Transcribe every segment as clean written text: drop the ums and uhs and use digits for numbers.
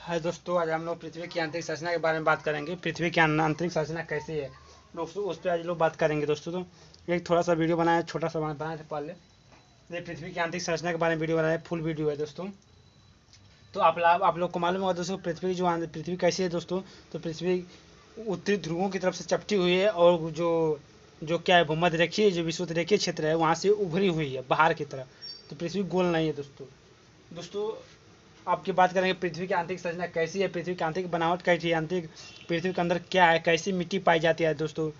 हाय दोस्तों, आज हम लोग पृथ्वी की आंतरिक संरचना के बारे में बात करेंगे। पृथ्वी की आंतरिक संरचना कैसी है दोस्तों, उस पर आज लोग बात करेंगे दोस्तों। तो एक थोड़ा सा वीडियो बनाया, छोटा सा बनाया था पहले। ये पृथ्वी की आंतरिक संरचना के बारे में वीडियो बनाया, फुल वीडियो है दोस्तों। तो आप लोग को मालूम होगा दोस्तों, पृथ्वी कैसी है दोस्तों। तो पृथ्वी उत्तरी ध्रुवों की तरफ से चपटी हुई है, और जो क्या है, भूमध्य रेखीय जो विषुवत रेखीय क्षेत्र है वहाँ से उभरी हुई है बाहर की तरफ। तो पृथ्वी गोल नहीं है दोस्तों। आपकी बात करेंगे पृथ्वी की आंतरिक संरचना कैसी है, पृथ्वी की आंतरिक बनावट कैसी है, आंतरिक पृथ्वी के अंदर क्या है, कैसी मिट्टी पाई जाती है दोस्तों,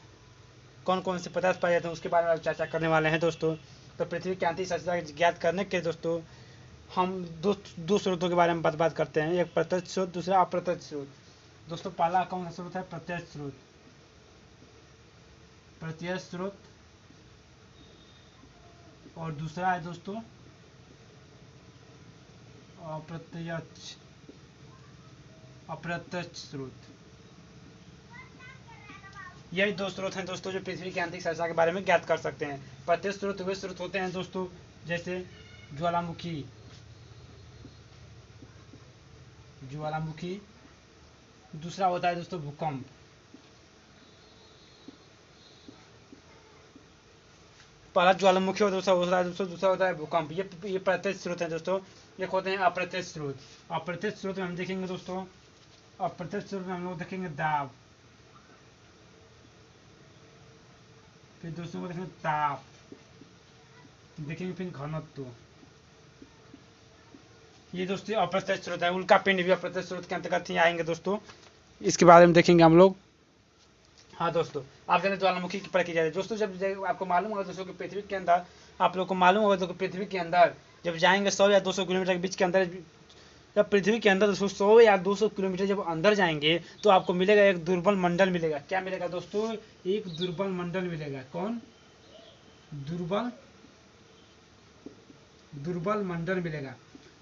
कौन कौन से पदार्थ पाए जाते हैं, उसके बारे में चर्चा करने वाले हैं दोस्तों। तो पृथ्वी की आंतरिक संरचना ज्ञात करने के दोस्तों हम दो स्रोतों के बारे में बात करते हैं। एक प्रत्यक्ष स्रोत, दूसरा अप्रत्यक्ष स्रोत। दोस्तों पहला कौन सा स्रोत है? प्रत्यक्ष स्रोत। प्रत्यक्ष स्रोत। और दूसरा है दोस्तों अप्रत्यक्ष स्रोत। यही दो स्रोत हैं दोस्तों जो पृथ्वी की आंतरिक संरचना के बारे में ज्ञात कर सकते हैं। प्रत्यक्ष स्रोत वे स्रोत होते हैं दोस्तों जैसे ज्वालामुखी। दूसरा होता है दोस्तों भूकंप। पहला ज्वालामुखी होता है दूसरा होता है भूकंप। ये प्रत्यक्ष स्रोत है दोस्तों। एक होते हैं अप्रत्यक्ष स्रोत। अप्रत्यक्ष स्रोत में हम देखेंगे दोस्तों, अप्रत्यक्ष स्रोत में हम लोग देखेंगे दाब, फिर दोस्तों को देखेंगे ताप, देखेंगे फिर घनत्व। ये दोस्तों अप्रत्यक्ष स्रोत है। उल्का पिंड भी अप्रत्यक्ष स्रोत के अंतर्गत ही आएंगे दोस्तों, इसके बारे में देखेंगे हम लोग। हाँ दोस्तों, आप जाने ज्वालामुखी की प्रक्रिया है दोस्तों। जब आपको मालूम होगा दोस्तों कि पृथ्वी के अंदर, आप लोग को मालूम होगा तो पृथ्वी के अंदर जब जाएंगे 100 या 200 किलोमीटर के बीच के अंदर, जब पृथ्वी के अंदर 100 या 200 किलोमीटर जब अंदर जाएंगे तो आपको मिलेगा एक दुर्बल मंडल मिलेगा। क्या मिलेगा दोस्तों? एक दुर्बल मंडल मिलेगा। कौन? दुर्बल मंडल मिलेगा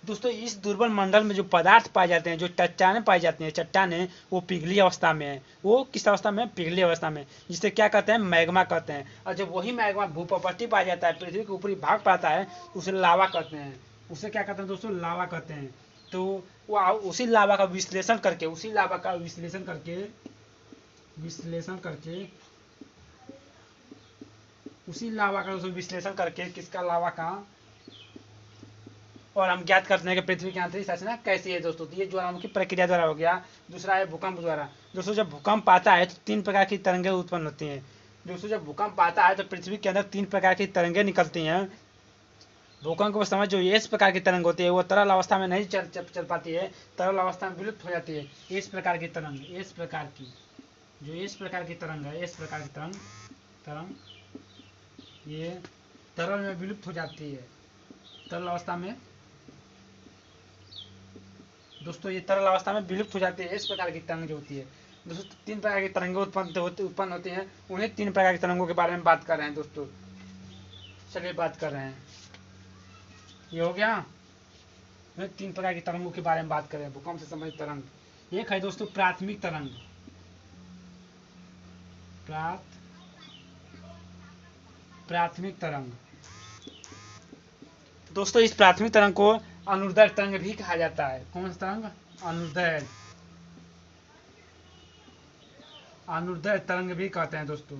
दोस्तों। इस दुर्बल मंडल में जो पदार्थ पाए जाते हैं, जो चट्टानें पाई जाती हैं, चट्टानें वो पिघली अवस्था में है। वो किस अवस्था में? पिघली अवस्था में, जिसे क्या कहते हैं? मैग्मा कहते हैं। और जब वही मैग्मा भूपटटी पाया जाता है, पृथ्वी के ऊपरी भाग पाता है, उसे लावा कहते हैं। उसे क्या कहते हैं दोस्तों? लावा कहते हैं। तो वो उसी लावा का विश्लेषण करके किसका? लावा का। और हम ज्ञात करते हैं कि पृथ्वी की आंतरिक संरचना कैसी है दोस्तों। तो ये ज्वालामुखी प्रक्रिया द्वारा हो गया। दूसरा है भूकंप द्वारा। दोस्तों जब भूकंप आता है तो 3 प्रकार की तरंगें उत्पन्न होती हैं। दोस्तों जब भूकंप आता है तो पृथ्वी के अंदर 3 प्रकार की तरंगें निकलती हैं। भूकंप के समय जो इस प्रकार की तरंग होती है वो तरल अवस्था में नहीं चल पाती है, तरल अवस्था में विलुप्त हो जाती है। इस प्रकार की तरंग, इस प्रकार की तरंग है, इस प्रकार की तरंग ये तरल में विलुप्त हो जाती है। तरल अवस्था में दोस्तों, ये तरल अवस्था में विलुप्त हो जाती है। इस प्रकार की तरंग जो होती है दोस्तों, 3 प्रकार की तरंगें उत्पन्न होती हैं। उन्हीं 3 प्रकार की तरंगों के बारे में बात कर रहे हैं दोस्तों। चलिए बात कर रहे हैं। ये हो गया, 3 प्रकार की तरंगों के बारे में बात करें। भूकंप से संबंधित तरंग एक है दोस्तों प्राथमिक तरंग। प्राथमिक तरंग दोस्तों, इस प्राथमिक तरंग को अनुदैर्घ्य तरंग भी कहा जाता है। कौन सा तरंग? अनुदैर्घ्य तरंग भी कहते हैं दोस्तों,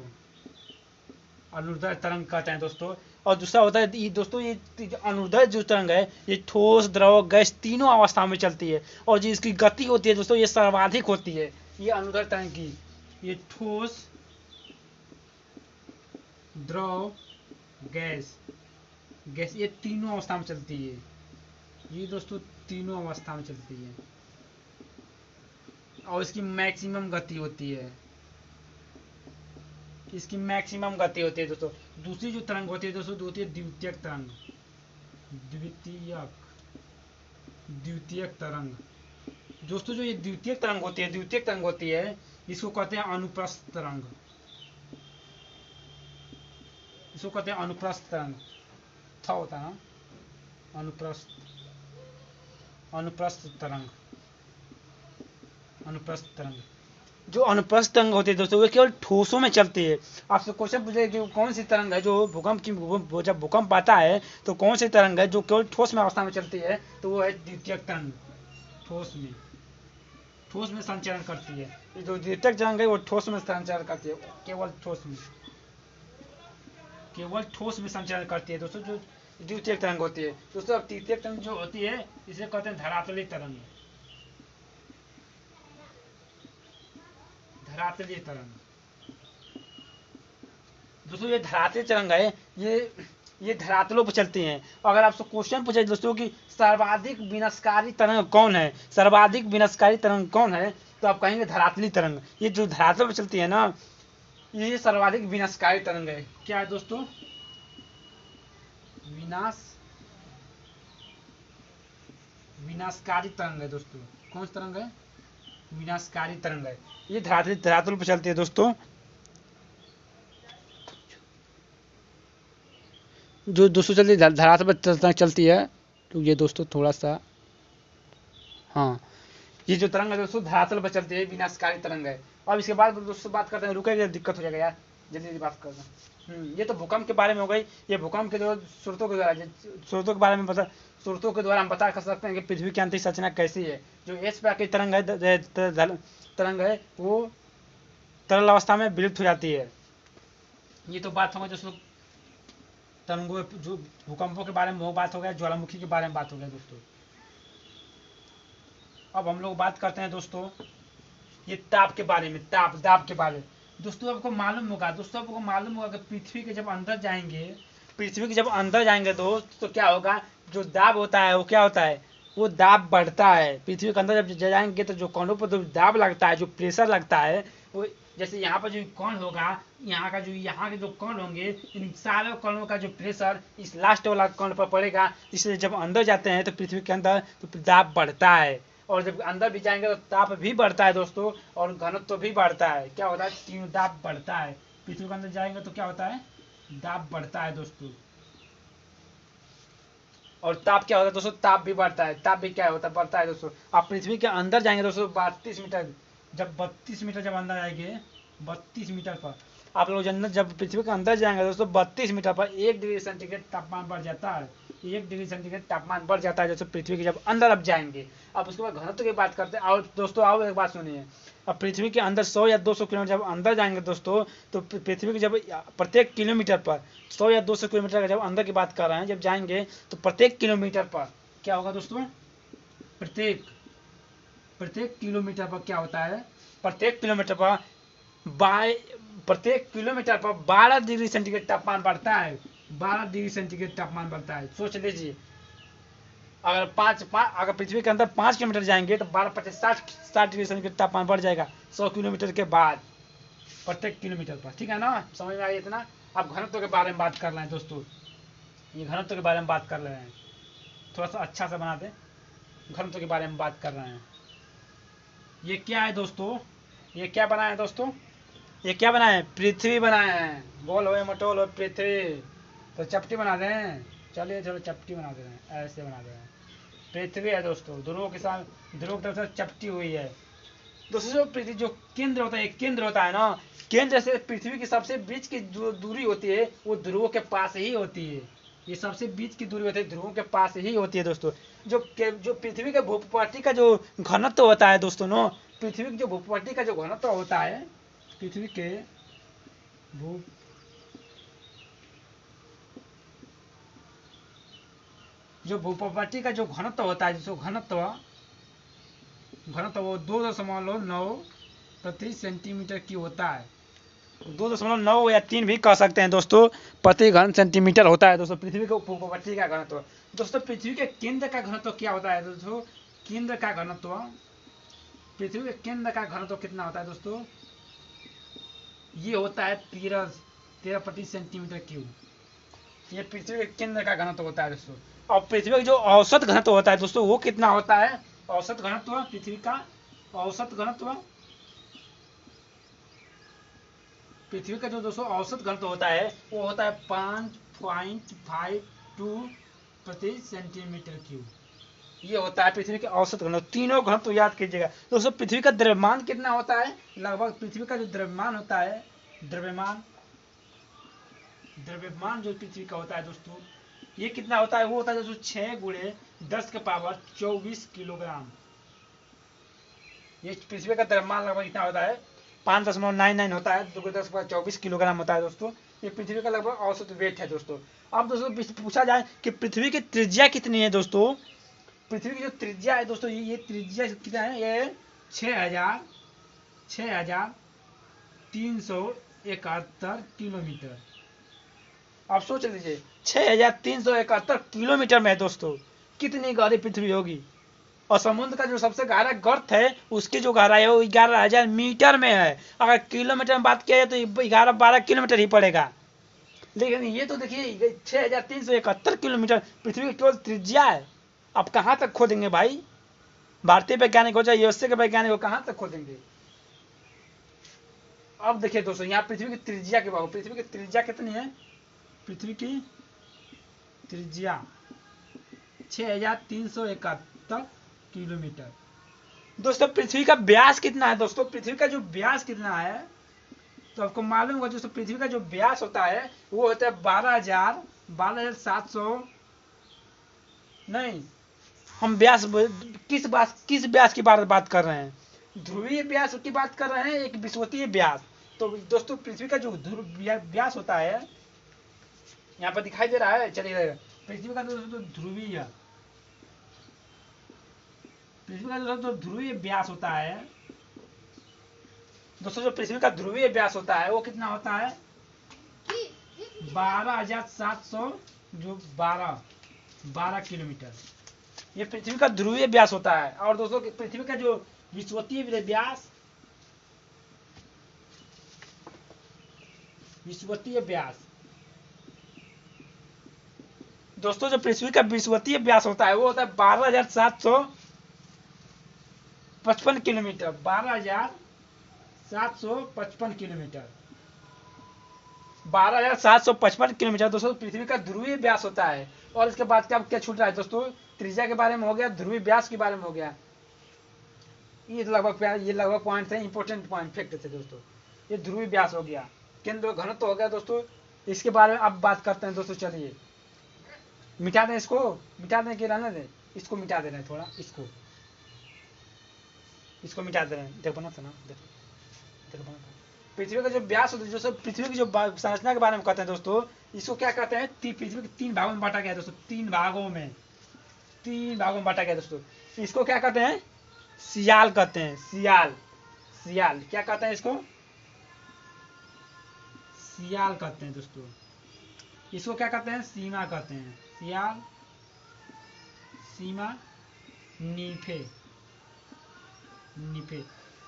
अनुदैर्घ्य तरंग कहते हैं दोस्तों। और दूसरा होता है दोस्तों, ये अनुदैर्घ्य जो तरंग है ये ठोस, द्रव, गैस तीनों अवस्था में चलती है। और जो इसकी गति होती है दोस्तों, ये सर्वाधिक होती है। ये अनुदैर्घ्य तरंग की, ये ठोस, द्रव, गैस ये तीनों अवस्था में चलती है। ये दोस्तों तीनों अवस्था में चलती है और इसकी मैक्सिमम गति होती है। दोस्तों दूसरी जो तरंग होती है दोस्तों, होती है द्वितीयक तरंग। द्वितीयक तरंग दोस्तों, जो ये द्वितीयक तरंग होती है इसको कहते हैं अनुप्रस्थ तरंग। था होता है ना, अनुप्रस्थ तरंग। जो अनुप्रस्थ तरंग होती है दोस्तों, वो केवल ठोसों में चलती है। आपसे क्वेश्चन पूछे कि कौन सी तरंग है जो जब भूकंप आता है तो कौन सी तरंग है जो केवल ठोस में अवस्था में चलती है, तो वो है द्वितीयक तरंग, ठोस में। ठोस में संचरण करती है। ये जो द्वितीयक तरंग है वो ठोस में संचरण करती है, केवल ठोस में, केवल ठोस में संचरण करती है दोस्तों, जो द्वितीयक तरंग होती है दोस्तों। अब तृतीयक तरंग जो होती है इसे कहते हैं धरातलीय तरंग, धरातलीय तरंग दोस्तों। ये धरातलीय तरंग है, ये धरातलों पर चलती हैं। अगर आपसे क्वेश्चन पूछे दोस्तों कि सर्वाधिक विनाशकारी तरंग कौन है, सर्वाधिक विनाशकारी तरंग कौन है, तो आप कहेंगे धरातलीय तरंग। ये जो धरातल पर चलती है ना, ये सर्वाधिक विनाशकारी तरंग है। क्या है दोस्तों? विनाशकारी तरंग है दोस्तों। कौन सी तरंग है? विनाशकारी तरंग है। ये धरातल पर चलती है दोस्तों। जो दोस्तों चलती धरातल पर चलती है, तो ये दोस्तों थोड़ा सा, हाँ, ये जो तरंग है दोस्तों धरातल पर चलती है, विनाशकारी तरंग है। अब इसके बाद दोस्तों बात करते हैं, रुकेगा दिक्कत हो जाएगा यार, जल्दी बात करते हैं। ये तो भूकंप के बारे में हो गई। ये भूकंप के जो स्रोतों के द्वारा, स्रोतों के बारे में बता, स्रोतों के द्वारा हम बता कर सकते हैं कि पृथ्वी की आंतरिक संरचना कैसी है। जो एस प्रकार की तरंग है वो तरल अवस्था में विलुप्त हो जाती है। ये तो बात होगा दोस्तों तरंगों, जो भूकंपों के बारे में वो बात हो गया, ज्वालामुखी के बारे में बात हो गया दोस्तों। अब हम लोग बात करते हैं दोस्तों ये ताप के बारे में, दाब के बारे में। दोस्तों आपको मालूम होगा कि पृथ्वी के जब अंदर जाएंगे तो क्या होगा, जो दाब होता है वो क्या होता है, वो दाब बढ़ता है। पृथ्वी के अंदर जब जाएंगे तो जो कणों पर जो दाब लगता है, जो प्रेशर लगता है, वो जैसे यहाँ पर जो कण होगा, यहाँ के जो कण होंगे, इन सारे कणों का जो प्रेशर इस लास्ट वाला कण पर पड़ेगा। इसलिए जब अंदर जाते हैं तो पृथ्वी के अंदर तो दाब बढ़ता है, और जब अंदर भी जाएंगे तो ताप भी बढ़ता है दोस्तों, और घनत्व भी बढ़ता है। क्या होता है? तीनों दाब बढ़ता है। पृथ्वी के अंदर जाएंगे तो क्या होता है? दाब बढ़ता है दोस्तों। और ताप क्या होता है दोस्तों? ताप भी बढ़ता है। ताप भी क्या होता है? बढ़ता है दोस्तों। आप पृथ्वी के अंदर जाएंगे दोस्तों 32 मीटर, जब 32 मीटर जब अंदर आएंगे, 32 मीटर पर आप लोग जब पृथ्वी के अंदर जाएंगे दोस्तों 32 मीटर पर 1 डिग्री सेंटीग्रेड तापमान बढ़ जाता है। 1 डिग्री सेंटीग्रेड तापमान बढ़ जाता है दोस्तों पृथ्वी के जब अंदर अब जाएंगे। अब उसके बाद घनत्व की बात करते हैं। और दोस्तों आओ एक बात सुनिए, अब पृथ्वी के अंदर 100 या 200 किलोमीटर जब अंदर जाएंगे दोस्तों, तो पृथ्वी के जब प्रत्येक किलोमीटर पर 100 या 200 किलोमीटर का जब अंदर की बात कर रहे हैं, जब जाएंगे तो प्रत्येक किलोमीटर पर क्या होगा दोस्तों? प्रत्येक किलोमीटर पर क्या होता है? प्रत्येक किलोमीटर पर 12 डिग्री सेंटीग्रेड तापमान बढ़ता है। 12 डिग्री सेंटीग्रेड तापमान बढ़ता है। सोच लीजिए, अगर पृथ्वी के अंदर 5 किलोमीटर जाएंगे तो 12 25 60 डिग्री सेंटीग्रेड तापमान बढ़ जाएगा 100 किलोमीटर के बाद, प्रत्येक किलोमीटर पर। ठीक है ना, समझ में आया इतना? अब घनत्व के बारे में बात कर रहे हैं दोस्तों, ये घनत्व के बारे में बात कर रहे हैं, थोड़ा सा अच्छा सा बना दे। घनत्व के बारे में बात कर रहे हैं। ये क्या है दोस्तों? ये क्या बनाए हैं दोस्तों? ये क्या बनाए हैं? पृथ्वी बनाए हैं। गोल हो या मटोल हो, पृथ्वी। तो चपटी बना दें, चलिए चलो चपटी बना दे रहे हैं, ऐसे बना दे रहे हैं। पृथ्वी है दोस्तों, ध्रुव की तरफ से चपटी हुई है दोस्तों। जो पृथ्वी जो केंद्र होता है ना, केंद्र से पृथ्वी की सबसे बीच की जो दूरी होती है वो ध्रुवों के पास ही होती है। ये सबसे बीच की दूरी होती है, ध्रुवों के पास ही होती है दोस्तों। जो पृथ्वी के भूपट्टी का जो घनत्व होता है दोस्तों नो, पृथ्वी की जो भूपट्टी का जो घनत्व होता है, पृथ्वी के जो भूपट्टी का जो घनत्व होता है, जिसको घनत्व वो 2.9 प्रति सेंटीमीटर की होता है। 2.9 या 3 भी कह सकते हैं दोस्तों, प्रति घन सेंटीमीटर होता है दोस्तों पृथ्वी के भूपट्टी का घनत्व। दोस्तों पृथ्वी के केंद्र का घनत्व क्या होता है दोस्तों? केंद्र का घनत्व, पृथ्वी के केंद्र का घनत्व कितना होता है दोस्तों? ये होता है 13 प्रति सेंटीमीटर क्यूब। ये पृथ्वी के केंद्र का घनत्व होता है दोस्तों। और पृथ्वी का जो औसत घनत्व होता है दोस्तों, वो कितना होता है? औसत घनत्व, पृथ्वी का औसत घनत्व, पृथ्वी का जो दोस्तों औसत घनत्व होता है वो होता है 5.52 प्रति सेंटीमीटर क्यूब। ये होता है पृथ्वी के औसत घनत्व। तीनों घनत्व याद कीजिएगा दोस्तों। पृथ्वी का द्रव्यमान कितना होता है? लगभग पृथ्वी का जो द्रव्यमान होता है, द्रव्यमान जो पृथ्वी का होता है दोस्तों, ये कितना होता है? वो होता है दोस्तों 6 × 10 की पावर 24 किलोग्राम। ये पृथ्वी का द्रव्यमान लगभग इतना होता है 5.99 होता है, 2×10⁻24 किलोग्राम होता है दोस्तों। ये पृथ्वी का लगभग औसत वेट है दोस्तों। अब दोस्तों पूछा जाए कि पृथ्वी की त्रिज्या कितनी है दोस्तों, पृथ्वी की जो त्रिज्या है दोस्तों, ये त्रिज्या कितना है, ये 6,371 किलोमीटर। आप सोच लीजिए 6,371 किलोमीटर में दोस्तों कितनी गहरी पृथ्वी होगी। और समुद्र का जो सबसे गहरा गर्त है उसकी जो गहराई है वो 11,000 मीटर में है। अगर किलोमीटर में बात किया जाए तो 11-12 किलोमीटर ही पड़ेगा। लेकिन ये तो देखिए 6,371 किलोमीटर पृथ्वी की केवल त्रिज्या है। अब कहाँ तक खोदेंगे भाई, भारतीय वैज्ञानिक हो चाहे यूएसए के वैज्ञानिक हो, कहाँ तक खोदेंगे। अब देखिए दोस्तों यहाँ पृथ्वी की त्रिज्या के बारे में, पृथ्वी की त्रिज्या कितनी है, पृथ्वी की त्रिज्या 6,371 किलोमीटर। दोस्तों पृथ्वी का व्यास कितना है दोस्तों, पृथ्वी का जो व्यास कितना है तो आपको मालूम होगा दोस्तों, पृथ्वी का जो व्यास होता है वो होता है 12,700 नहीं, हम व्यास किस व्यास की बात कर रहे हैं, ध्रुवीय व्यास की बात कर रहे हैं, एक विषुवतीय व्यास। तो दोस्तों पृथ्वी का जो व्यास होता है यहाँ पर दिखाई दे रहा है, चलिए पृथ्वी का दोस्तों ध्रुवीय व्यास होता है दोस्तों, जो पृथ्वी का ध्रुवीय व्यास होता है वो कितना होता है 12,700 जो 12 किलोमीटर, ये पृथ्वी का ध्रुवीय व्यास होता है। और दोस्तों पृथ्वी का जो विषुवतीय व्यास दोस्तों, जो पृथ्वी का विषुवतीय व्यास होता है वो होता है 12,755 किलोमीटर, 12,755 किलोमीटर, 12,755 किलोमीटर दोस्तों पृथ्वी का ध्रुवीय व्यास होता है। और इसके बाद क्या छूट रहा है दोस्तों, त्रिज्या के बारे में हो गया, ध्रुवीय व्यास के बारे में हो गया, ये लगभग पॉइंट थे, इंपॉर्टेंट पॉइंट फैक्ट थे दोस्तों। ये ध्रुवीय व्यास हो गया, केंद्र घनत्व हो गया दोस्तों, इसके बारे में अब बात करते हैं दोस्तों। चलिए मिटा दें इसको, मिटा दें कि रहने दें, इसको मिटा दे रहे हैं थोड़ा, इसको मिटा दे रहे हैं, देखो ना देखो पृथ्वी का जो व्यास होता है, जो पृथ्वी की जो संरचना के बारे में कहते हैं दोस्तों, इसको क्या कहते हैं, पृथ्वी के 3 भागों में बांटा गया है दोस्तों, 3 भागों में बांटा गया दोस्तों। इसको क्या कहते हैं, सियाल कहते हैं, सियाल क्या कहते हैं इसको, सियाल कहते हैं दोस्तों। इसको क्या कहते हैं, सीमा कहते हैं, सियाल, सीमा, नीफे।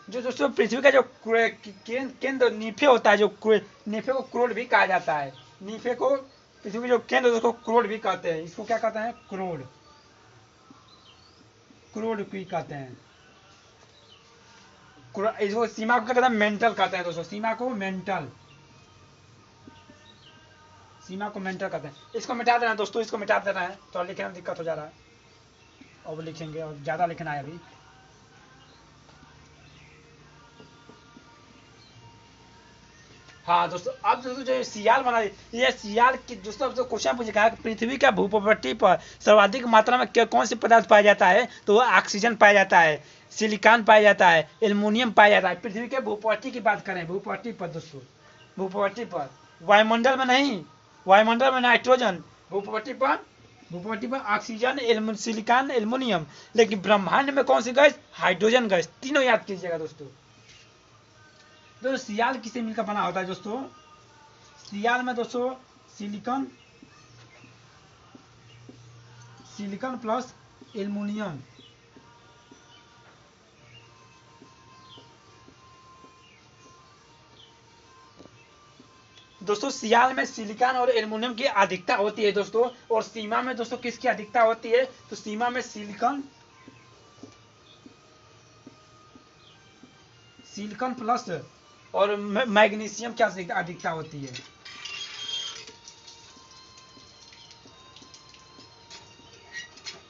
जो दोस्तों पृथ्वी का जो केंद्र नीफे होता है, जो नीफे को क्रोड भी कहा जाता है, नीफे को पृथ्वी के जो केंद्र उसको क्रोड भी कहते हैं। इसको क्या कहते हैं, क्रोड भी कहते हैं। इसको सीमा को क्या कहते हैं, मेंटल कहते हैं दोस्तों, सीमा को मेंटल कहते हैं। इसको मिटा देना दोस्तों, इसको मिटा देना है, थोड़ा लिखने में दिक्कत हो जा रहा है, अब लिखेंगे, और ज्यादा लिखना है अभी। हाँ दोस्तों, अब दोस्तों जो सियाल बना, ये सियाल की दोस्तों जो क्वेश्चन पूछा है, पृथ्वी का भूप्रवृत्ति पर सर्वाधिक मात्रा में कौन से पदार्थ पाया जाता है, तो वो ऑक्सीजन पाया जाता है, सिलिकॉन पाया जाता है, एल्युमिनियम पाया जाता है। पृथ्वी के भूप्रवृत्ति की बात करें, भूप्रवृत्ति पर दोस्तों, भूप्रवृत्ति पर, वायुमंडल में नहीं, वायुमंडल में नाइट्रोजन, भूप्रवृत्ति पर ऑक्सीजन, सिलिकॉन, एल्युमिनियम। लेकिन ब्रह्मांड में कौन सी गैस, हाइड्रोजन गैस। तीनों याद कीजिएगा दोस्तों। तो सियाल किससे मिलकर बना होता है दोस्तों, सियाल में दोस्तों सिलिकॉन प्लस एल्युमिनियम, दोस्तों सियाल में सिलिकॉन और एल्युमिनियम की अधिकता होती है दोस्तों। और सीमा में दोस्तों किसकी अधिकता होती है, तो सीमा में सिलिकॉन प्लस और मैग्नीशियम की अधिकता होती है।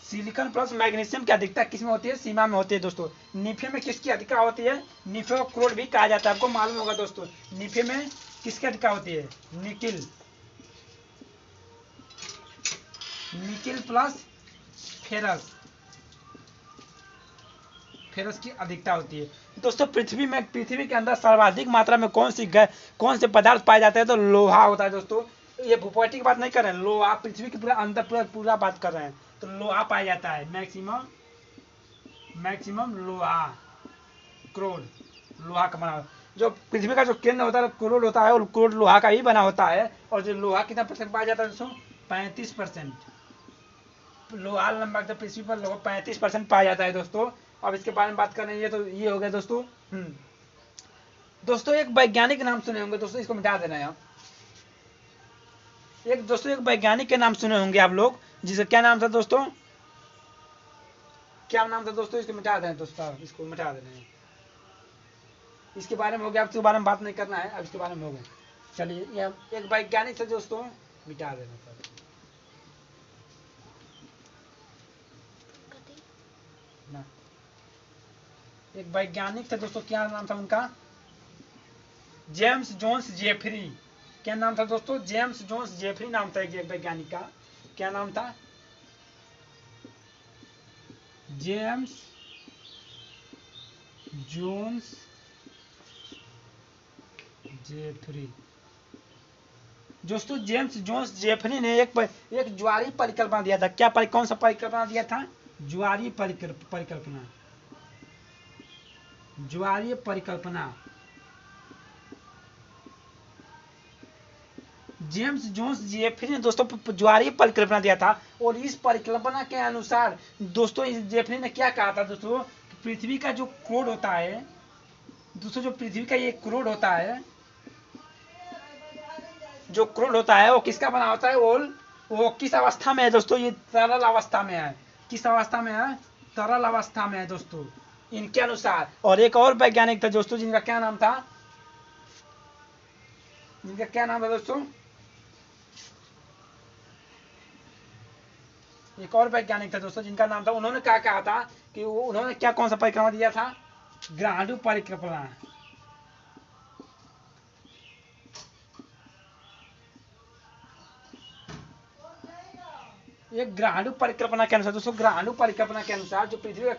सिलिकॉन प्लस मैग्नीशियम की अधिकता किसमें होती है, सीमा में होती है दोस्तों। नीफे में किसकी अधिकता होती है, नीफे को क्रोड भी कहा जाता है, आपको मालूम होगा दोस्तों। नीफे में किसकी अधिकता होती है, निकिल प्लस फेरस फेरस की अधिकता होती है। दोस्तों पृथ्वी के अंदर सर्वाधिक मात्रा में कौन से पदार्थ पाए जाते हैं? तो लोहा होता है दोस्तों। ये भूपट्टी की बात नहीं कर रहे हैं, लोहा पृथ्वी के पूरा अंदर पूरा बात कर रहे हैं। तो लोहा पाया जाता है मैक्सिमम लोहा, क्रोड, लोहा का बना। जो पृथ्वी का जो केंद्र होता है क्रोड होता है, और क्रोड लोहा का ही बना होता है। और जो लोहा कितना % पाया जाता है दोस्तों? 35%। लोहा लगभग पृथ्वी पर लगभग 35% पाया जाता है दोस्तों। अब इसके बारे में बात कर रहे हैं, तो ये हो गया दोस्तों। दोस्तों एक वैज्ञानिक नाम सुने होंगे दोस्तों, इसको मिटा दे रहे हैं। एक वैज्ञानिक के नाम सुने होंगे आप लोग, जिसका क्या नाम था दोस्तों? क्या नाम था दोस्तों? इसको मिटा दें दोस्तों, इसको मिटा दे रहे हैं। इसके बारे में हो गया, अब इसके बारे में बात नहीं करना है, अब इसके बारे में हो गया। चलिए ये एक वैज्ञानिक था दोस्तों, मिटा देना सर। एक वैज्ञानिक था दोस्तों, क्या नाम था उनका? James Jones Jeffrey. क्या नाम था दोस्तों? जेम्स जोन्स जेफरी नाम था एक वैज्ञानिक का। क्या नाम था? James Jones Jeffrey. दोस्तों जेम्स जोन्स जेफरी ने एक ज्वारीय परिकल्पना दिया था। क्या कौन सा परिकल्पना दिया था? ज्वारीय परिकल्पना। ज्वारीय परिकल्पना। जेम्स जोन्स जेफरी ने दोस्तों ज्वारीय परिकल्पना दिया था। और इस परिकल्पना के अनुसार दोस्तों इस जेफरी ने क्या कहा था दोस्तों? पृथ्वी का जो क्रोड होता है दोस्तों, जो पृथ्वी का ये क्रोड होता है, जो क्रोड होता है वो किसका बना होता है? वो किस अवस्था में है दोस्तों? ये तरल अवस्था में है। किस अवस्था में है? तरल अवस्था में है दोस्तों, इनके अनुसार। और एक और वैज्ञानिक था दोस्तों, जिनका क्या नाम था? दोस्तों? एक और वैज्ञानिक था दोस्तों, जिनका नाम था, उन्होंने क्या कहा था कि उन्होंने क्या कौन सा परिकल्पना दिया था? ग्राहडू परिकल्पना। एक ग्राहडू परिकल्पना के अनुसार दोस्तों, ग्राहडू परिकल्पना के अनुसार जो पृथ्वी का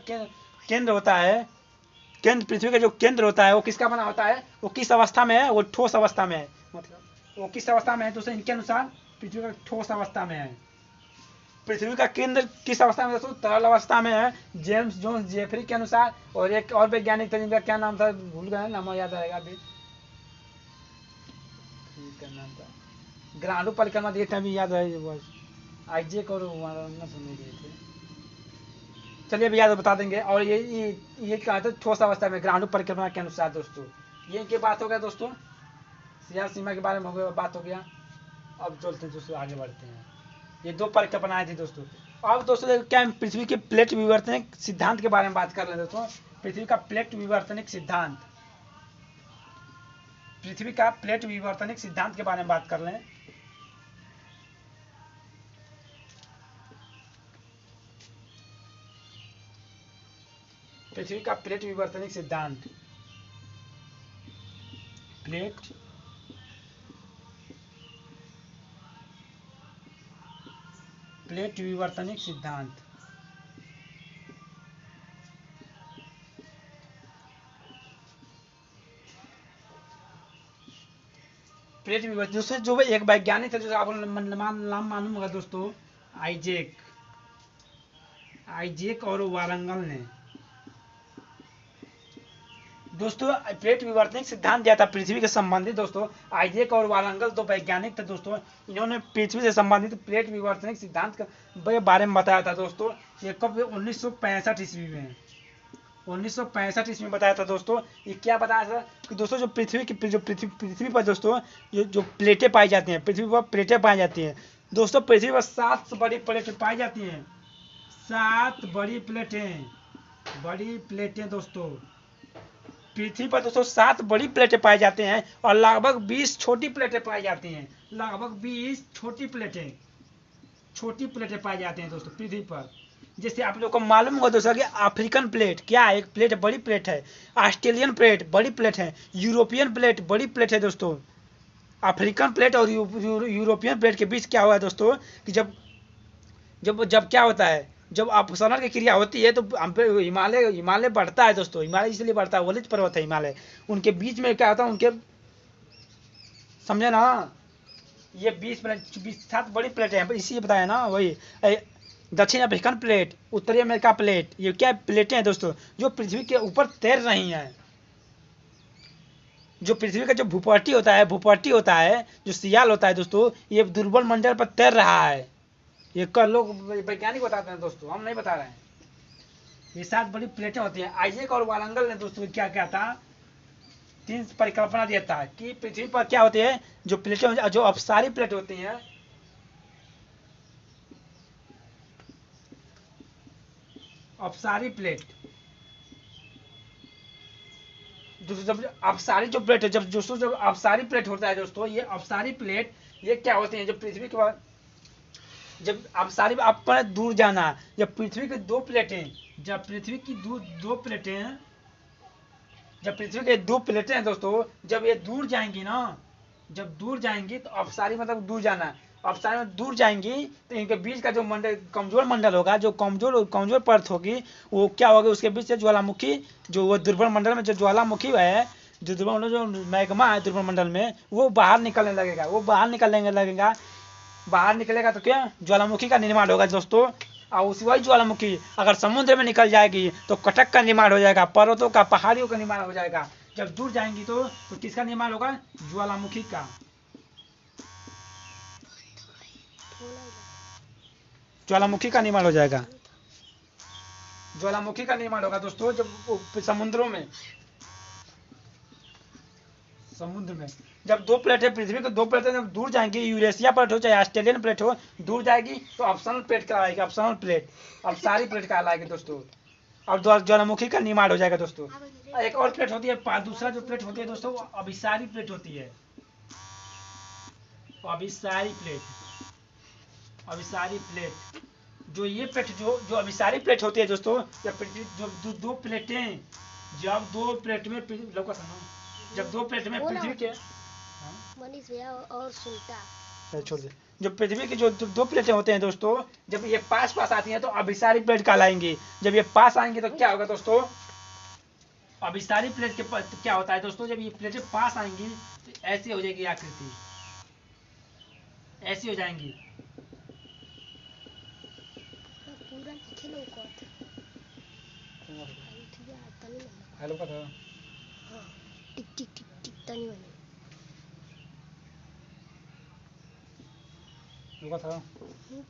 केंद्र होता है, पृथ्वी का जो केंद्र होता है वो किसका बना होता है? वो किस अवस्था में है? वो ठोस अवस्था में है। मतलब वो किस अवस्था में है दोस्तों? इनके अनुसार पृथ्वी का ठोस अवस्था में है। पृथ्वी का केंद्र किस अवस्था में दोस्तों? तरल अवस्था में है, जेम्स जोन्स जेफरी के अनुसार। और एक और वैज्ञानिक था, जिनका क्या नाम था? भूल गए, नाम याद आएगा अभी। नाम था, ग्राहडू परिक्रमा दिए थे, अभी याद है। आइजेक और सुने दिए थे। चलिए भैया तो बता देंगे। और ये कहा था ठोस अवस्था में, ग्राहडू परिकल्पना के अनुसार दोस्तों। ये इनकी बात हो गया दोस्तों, सियार सीमा के बारे में हो गया, बात हो गया। अब चलते हैं दोस्तों, आगे बढ़ते हैं। ये दो परिकल्पनाएं थी दोस्तों। अब दोस्तों क्या पृथ्वी के प्लेट विवर्तनिक सिद्धांत के बारे में बात कर रहे हैं दोस्तों। पृथ्वी का प्लेट विवर्तनिक सिद्धांत, पृथ्वी का प्लेट विवर्तनिक सिद्धांत के बारे में बात कर रहे हैं। पृथ्वी का प्लेट विवर्तनिक सिद्धांत, प्लेट विवर्तनिक सिद्धांत। प्लेट विवर्तन दोस्तों, जो एक वैज्ञानिक था, जो आपको नाम मालूम होगा दोस्तों, आइजेक और वारंगल ने दोस्तों प्लेट विवर्तनिक सिद्धांत दिया था पृथ्वी के संबंधित। दोस्तों आइजेक और वारंगल दो वैज्ञानिक थे दोस्तों, इन्होंने पृथ्वी से संबंधित प्लेट विवर्तनिक सिद्धांत के बारे में बताया था दोस्तों। ये कब? 1965 ईस्वी में, 1965 ईस्वी में बताया था दोस्तों। ये क्या बताया था कि दोस्तों जो पृथ्वी पर दोस्तों ये जो प्लेटें पाई जाती हैं, पृथ्वी पर प्लेटें पाई जाती हैं दोस्तों। पृथ्वी पर 7 बड़ी प्लेटें पाई जाती हैं, 7 बड़ी प्लेटें दोस्तों। पृथ्वी पर दोस्तों 7 बड़ी प्लेटें पाई जाती हैं और लगभग 20 छोटी प्लेटें पाई जाती हैं। लगभग 20 छोटी प्लेटें पाई जाती हैं दोस्तों पृथ्वी पर। जैसे आप लोग को मालूम होगा दोस्तों कि अफ्रीकन प्लेट क्या है? एक प्लेट बड़ी प्लेट है, ऑस्ट्रेलियन प्लेट बड़ी प्लेट है, यूरोपियन प्लेट बड़ी प्लेट है दोस्तों। अफ्रीकन प्लेट और यूरोपियन प्लेट के बीच क्या हुआ है दोस्तों कि जब क्या होता है जब अपसरण की क्रिया होती है तो हम पे हिमालय हिमालय बढ़ता है दोस्तों। हिमालय इसलिए बढ़ता है, वलित पर्वत है हिमालय, उनके बीच में क्या होता है, उनके समझे ना, ये 7 बड़ी प्लेटें हैं, इसी बताया ना वही। दक्षिण अफ्रीकन प्लेट, उत्तरी अमेरिका प्लेट, ये क्या प्लेटें हैं दोस्तों जो पृथ्वी के ऊपर तैर रही हैं। जो पृथ्वी का जो भूपट्टी होता है, जो सियाल होता है दोस्तों, ये दुर्बल मंडल पर तैर रहा है। ये कर लोग वैज्ञानिक बताते हैं दोस्तों, हम नहीं बता रहे हैं। ये 7 बड़ी प्लेटें होती हैं। आइजैक और वालंगल ने दोस्तों क्या क्या था, 3 परिकल्पना दिया था कि पृथ्वी पर क्या होती है, जो प्लेटें, जो अपसारी प्लेट होती हैं, अपसारी प्लेट, जब अपसारी जो प्लेट है, जब अपसारी प्लेट होता है दोस्तों, ये अपसारी प्लेट ये क्या होती है, जब पृथ्वी के बाद जब अपसारी पर दूर जाना, जब पृथ्वी की 2 प्लेटें, जब पृथ्वी की दो प्लेटें, जब पृथ्वी के 2 प्लेटें हैं दोस्तों, जब ये दूर जाएंगी ना, जब दूर जाएंगी तो अपसारी मतलब दूर जाना, अपसारी में दूर जाएंगी तो इनके बीच का जो मंडल, कमजोर मंडल होगा, जो कमजोर परत होगी, वो क्या होगी, उसके बीच से ज्वालामुखी, जो वो दुर्बल मंडल में जो ज्वालामुखी है, जो दुर्बल मंडल, जो मैग्मा है दुर्बल मंडल में, वो बाहर निकलने लगेगा, बाहर निकलेगा तो क्या, ज्वालामुखी का निर्माण होगा दोस्तों। और उसी वही ज्वालामुखी अगर समुद्र में निकल जाएगी तो कटक का निर्माण हो जाएगा, पर्वतों का, पहाड़ियों का निर्माण हो जाएगा। जब दूर जाएंगी तो किसका निर्माण होगा, ज्वालामुखी का, ज्वालामुखी का निर्माण हो जाएगा, ज्वालामुखी का निर्माण होगा दोस्तों। जब समुद्रों में, समुद्र में जब 2 प्लेटें, पृथ्वी की 2 प्लेटें जब दूर जाएंगी, यूरेशिया प्लेट हो चाहे ऑस्ट्रेलियन प्लेट हो, दूर जाएगी तो ऑप्शनल प्लेट कहलाएगी, ऑप्शनल प्लेट, अब सारी प्लेट कहलाएगी दोस्तों। अब ज्वालामुखी का निर्माण हो जाएगा दोस्तों। एक और प्लेट होती है, दूसरा जो प्लेट होती है दोस्तों, वो अभिसारी प्लेट होती है, अभिसारी प्लेट, अभिसारी प्लेट, जो ये प्लेट, जो अभिसारी प्लेट होती है दोस्तों, जब 2 प्लेटें, जब 2 प्लेट में लौका था, जब 2 प्लेट में पृथ्वी के मनीष भैया और सुनता छोड़ दे, जो पृथ्वी की जो 2 प्लेटें होते हैं दोस्तों, जब ये पास आती हैं तो अभिसारी प्लेट कहलाएंगी। जब ये पास आएंगे तो क्या होगा दोस्तों, अभिसारी प्लेट के क्या होता है दोस्तों, जब ये प्लेटें पास आएंगी तो ऐसी हो जाएगी आकृति, ऐसी हो जाएंगी। हेलो का था, टिक टिक टिक टिक तनी वाली लोका था,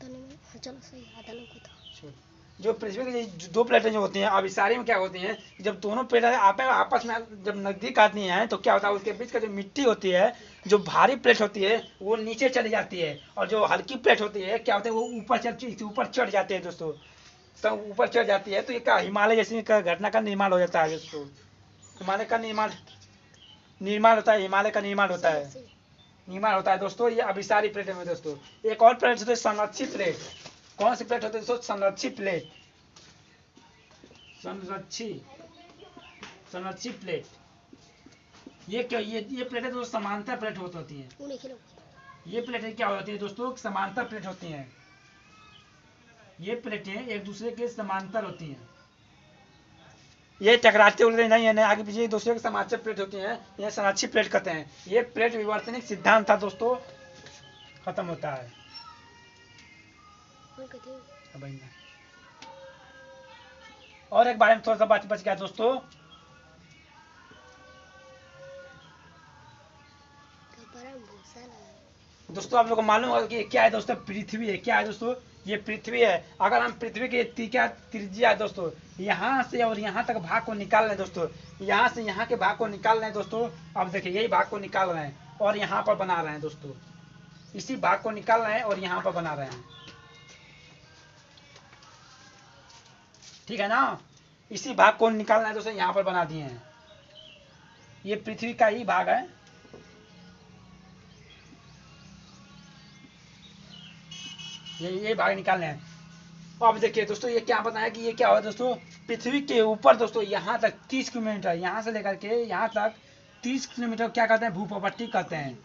तनी में चलो सही आधा लोका था। जो पृथ्वी की 2 प्लेटें जो होती हैं अभिसारी में क्या होती हैं, जब दोनों प्लेटें आपस में जब नजदीक आती हैं तो क्या होता है, उसके बीच का जो मिट्टी होती है, जो भारी प्लेट होती है वो नीचे चली जाती है, और जो हल्की प्लेट होती है क्या होता है, वो ऊपर चढ़ जाते हैं दोस्तों, तो ऊपर चढ़ जाती है तो ये क्या हिमालय जैसी घटना का निर्माण हो जाता है दोस्तों। हिमालय का निर्माण होता है, हिमालय का निर्माण होता है दोस्तों, ये अभिसारी प्लेट में दोस्तों। एक और प्लेट होती है संरक्षित प्लेट। कौन सी प्लेट होती है दोस्तों, संरक्षित प्लेट, संरक्षित प्लेट। ये क्या, ये प्लेटें दोस्तों समांतर प्लेट होती हैं। ये प्लेटें क्या होती है दोस्तों, समांतर प्लेट होती हैं। ये प्लेटें एक दूसरे के समांतर होती हैं, ये टकराते उड़ते नहीं है, आगे पीछे एक दूसरे के समांतर प्लेट होती हैं, ये संरक्षित प्लेट कहते हैं। ये प्लेट विवर्तनिक सिद्धांत था दोस्तों, खत्म होता है। और एक बारे में थोड़ा सा बात बच गया दोस्तों, आप लोगों को मालूम होगा कि क्या है दोस्तों, पृथ्वी है। क्या है दोस्तों, ये पृथ्वी है। अगर हम पृथ्वी की क्या त्रिज्या है दोस्तों, यहाँ से और यहाँ तक भाग को निकाल रहे हैं दोस्तों, यहाँ से यहाँ के भाग को निकाल रहे हैं दोस्तों। अब देखिए यही भाग को निकाल रहे हैं और यहाँ पर बना रहे हैं दोस्तों, इसी भाग को निकाल रहे हैं और यहाँ पर बना रहे हैं, ठीक है ना। इसी भाग को निकाल रहे हैं दोस्तों, यहाँ पर बना दिए हैं। ये पृथ्वी का ही भाग है, ये भाग निकालने हैं। अब देखिए दोस्तों, ये क्या बताया कि ये क्या हुआ दोस्तों, पृथ्वी के ऊपर दोस्तों यहाँ तक 30 किलोमीटर, यहाँ से लेकर के यहाँ तक 30 किलोमीटर क्या कहते हैं, भूपट्टी कहते हैं।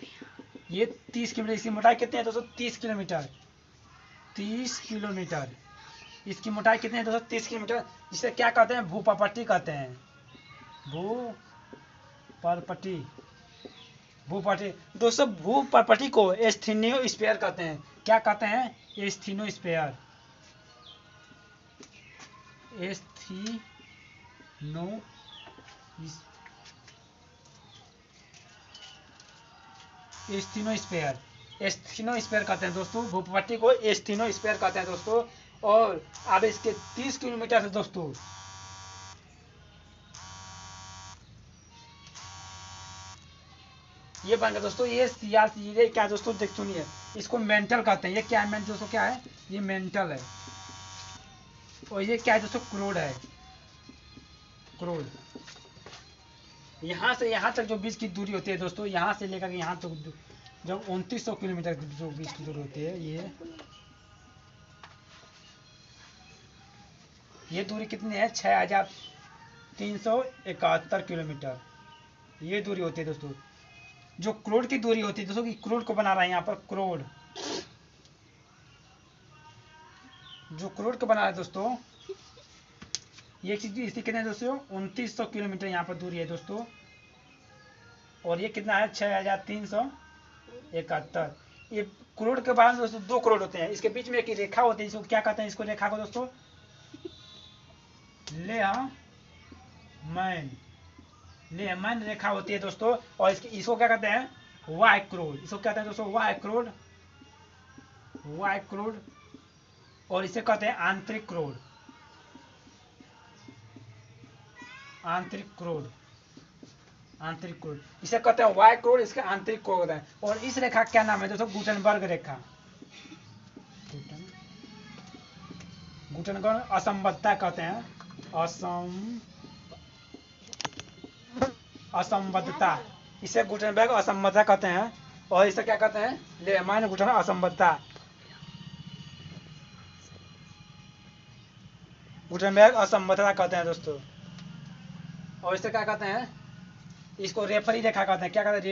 ये 30 किलोमीटर, इसकी मोटाई कितनी है दोस्तों, 30 किलोमीटर, 30 किलोमीटर, इसकी मोटाई कितनी है दोस्तों? 30 किलोमीटर। इसे क्या कहते हैं? भूपटटी कहते हैं। भूपटटी। भूपटटी दोस्तों, भूपटटी को एस्थीनोस्फीयर कहते हैं। क्या कहते हैं? एस्थीनोस्फीयर। एस्थीनोस्फीयर। एस्थीनोस्फीयर कहते हैं दोस्तों, भूपटटी को एस्थीनोस्फीयर कहते हैं दोस्तों। और अब इसके 30 किलोमीटर से दोस्तों ये बन गया दोस्तों, ये सीआरसी। ये क्या दोस्तों? देख सुनिए, इसको मेंटल कहते हैं। ये क्या है दोस्तों? क्या है ये? मेंटल है। और ये क्या है दोस्तों? क्रोड है। क्रोड। यहाँ से यहाँ तक जो बीच की दूरी होती है दोस्तों, यहाँ से लेकर यहाँ तक जो 2900 किलोमीटर की जो बीच की दूरी होती है, ये दूरी कितनी है? 6371 किलोमीटर ये दूरी होती है दोस्तों। जो क्रोड की दूरी होती है दोस्तों, कि क्रोड को बना रहा है यहाँ पर, क्रोड। जो क्रोड को बना रहा है दोस्तों, ये चीज इसकी कितने दोस्तों? 2900 किलोमीटर यहाँ पर दूरी है दोस्तों। और ये कितना है? 6371। ये क्रोड के बाद दोस्तों 2 क्रोड होते हैं। इसके बीच में एक रेखा होती है, इसको क्या कहते हैं? इसको रेखा को दोस्तों लेहमैन रेखा होती है दोस्तों। और इसको क्या कहते हैं? वाई क्रोड। इसको क्या कहते हैं दोस्तों? वाई क्रोड। और इसे कहते हैं आंतरिक क्रोड। आंतरिक क्रोड इसे कहते हैं वाई क्रोड, इसका आंतरिक क्रोड होता है। और इस रेखा का क्या नाम है दोस्तों? गुटेनबर्ग रेखा। गुटेनबर्ग असंबद्धता कहते हैं। असंबद्धता, इसे गुटेनबर्ग असंबद्धता कहते हैं। और इसे क्या कहते हैं? लेहमैन गुटेनबर्ग असंबद्धता। गुटेनबर्ग असंबद्धता कहते हैं दोस्तों। और इसे क्या कहते हैं? इसको रेफरी रेखा कहते हैं। क्या कहते हैं?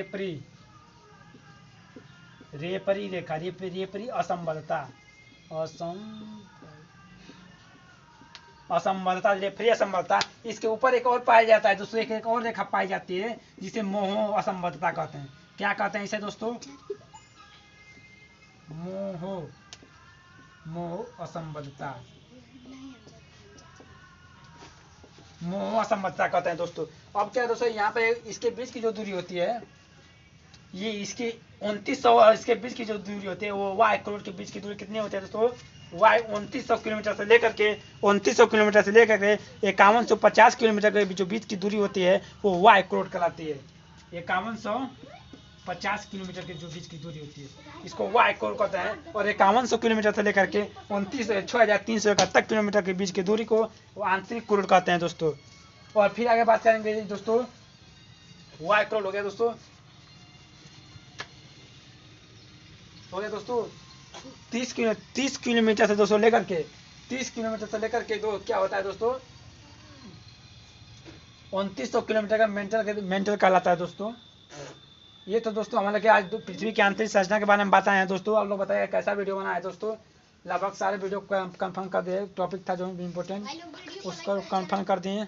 रेफरी रेखा। रेफरी असंबद्धता। असंबद्धता, रेफरी असंबद्धता। इसके ऊपर एक और पाया जाता है दोस्तों, एक और रेखा पाई जाती है जिसे मोह असंबद्धता कहते हैं। क्या कहते हैं इसे दोस्तों? मोह असंबद्धता। मोह असंबद्धता कहते हैं दोस्तों। अब क्या है दोस्तों? यहाँ पे इसके बीच की जो दूरी होती है, ये इसकी 2900 और इसके बीच की जो दूरी होती है, वो वाई क्रोड के बीच की दूरी कितनी होती है दोस्तों? वाई 2900 किलोमीटर से लेकर के 5150 किलोमीटर के जो बीच की दूरी होती है, वो वाई क्रोड कहलाती है। 5150 किलोमीटर के जो बीच की दूरी होती है, इसको वाई क्रोड कहते हैं। और 5100 किलोमीटर से लेकर के 6371 किलोमीटर के बीच की दूरी को वो आंतरिक क्रोड कहते हैं दोस्तों। और फिर आगे बात करेंगे दोस्तों, वाई क्रोड हो गया दोस्तों। 30 किलोमीटर से दोस्तों लेकर के 30 किलोमीटर से लेकर के दो क्या होता है दोस्तों? 2900 किलोमीटर का मेंटल कहलाता है दोस्तों। ये तो दोस्तों हमारे आज पृथ्वी की आंतरिक संरचना के बारे में बताए हैं दोस्तों। आप लोग बताइए कैसा वीडियो बना है दोस्तों। लगभग सारे वीडियो कंफर्म कर दिए। टॉपिक था जो इम्पोर्टेंट, उसको कंफर्म कर दिए।